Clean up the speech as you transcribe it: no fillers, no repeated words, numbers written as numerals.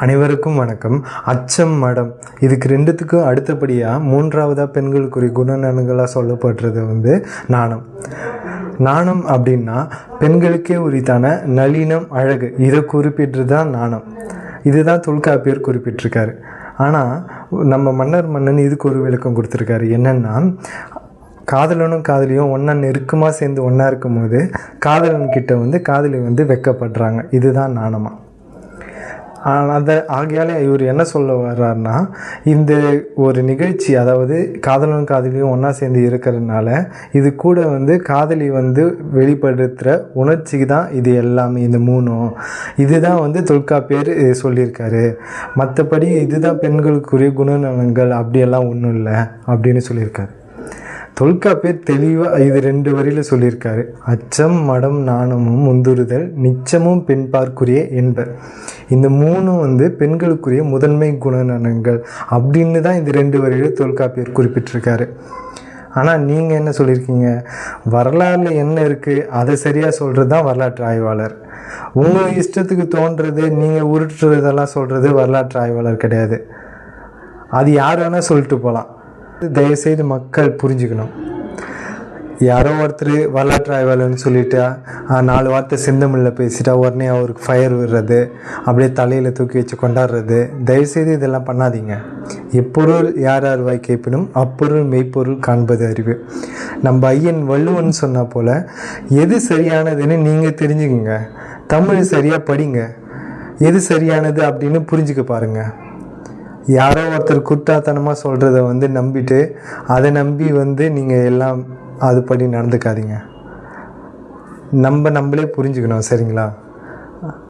அனைவருக்கும் வணக்கம். அச்சம், மடம் இதுக்கு ரெண்டுத்துக்கும் அடுத்தபடியாக மூன்றாவதாக பெண்களுக்குரிய குணநலன்களாக சொல்லப்படுறது நாணம். நாணம் அப்படின்னா பெண்களுக்கே உரித்தான நளினம், அழகு, இதை குறிப்பிட்டு தான் நாணம். இதுதான் தொல்காப்பியர் குறிப்பிட்டிருக்காரு. ஆனால் நம்ம மன்னன் இதுக்கு ஒரு விளக்கம் கொடுத்துருக்காரு. என்னென்னா, காதலனும் காதலியும் ஒன்றா நெருக்கமாக சேர்ந்து ஒன்றா இருக்கும்போது காதலன்கிட்ட காதலி வெக்கப்படுறாங்க. இதுதான் நாணமா. ஆகையால் இவர் என்ன சொல்ல வர்றாருன்னா, இந்த ஒரு நிகழ்ச்சி, அதாவது காதலனும் காதலியும் ஒன்றா சேர்ந்து இருக்கிறதுனால இது கூட காதலி வெளிப்படுத்துகிற உணர்ச்சிக்கு தான் இது எல்லாமே. இந்த மூணும் இதுதான் தொல்காப்பியர் சொல்லியிருக்காரு. மற்றபடி இதுதான் பெண்களுக்குரிய குணநலன்கள் அப்படியெல்லாம் ஒன்றும் இல்லை அப்படின்னு சொல்லியிருக்காரு. தொல்காப்பியர் தெளிவாக இது 2 வரியில் சொல்லியிருக்காரு. அச்சம், மடம், நாணமும் முந்துறுதல் நிச்சமும் பெண்பார்க்குரிய என்பர். இந்த மூணும் பெண்களுக்குரிய முதன்மை குணநலன்கள் அப்படின்னு தான் இந்த 2 வரியில் தொல்காப்பியர் குறிப்பிட்டிருக்காரு. ஆனால் நீங்கள் என்ன சொல்லியிருக்கீங்க? வரலாறில் என்ன இருக்குது அதை சரியாக சொல்கிறது தான் வரலாற்று ஆய்வாளர். உங்கள் இஷ்டத்துக்கு தோன்றது, நீங்கள் உருட்டுறதெல்லாம் சொல்கிறது வரலாற்று ஆய்வாளர் கிடையாது. அது யார் வேணால் சொல்லிட்டு போகலாம். தயவுசெய்து மக்கள் புரிஞ்சுக்கணும். யாரோ ஒருத்தர் வரலாற்று ஆய்வாளர்னு சொல்லிட்டா 4 வார்த்தை செந்தமிழில் பேசிட்டா உடனே அவருக்கு ஃபயர் விடுறது, அப்படியே தலையில் தூக்கி வச்சு கொண்டாடுறது, தயவுசெய்து இதெல்லாம் பண்ணாதீங்க. எப்பொருள் யார் யார் வாய் கேட்பினும் அப்பொருள் மெய்ப்பொருள் காண்பது அறிவு. நம்ம ஐயன் வள்ளுவன் சொன்னா போல் எது சரியானதுன்னு நீங்கள் தெரிஞ்சுக்குங்க. தமிழ் சரியாக படிங்க. எது சரியானது அப்படின்னு புரிஞ்சுக்க பாருங்கள். யாரோ ஒருத்தர் குட்டாத்தனமாக சொல்கிறத நம்பிட்டு அதை நம்பி நீங்கள் எல்லாம் அதுபடி நடந்துக்காதீங்க. நம்மளே புரிஞ்சுக்கணும். சரிங்களா?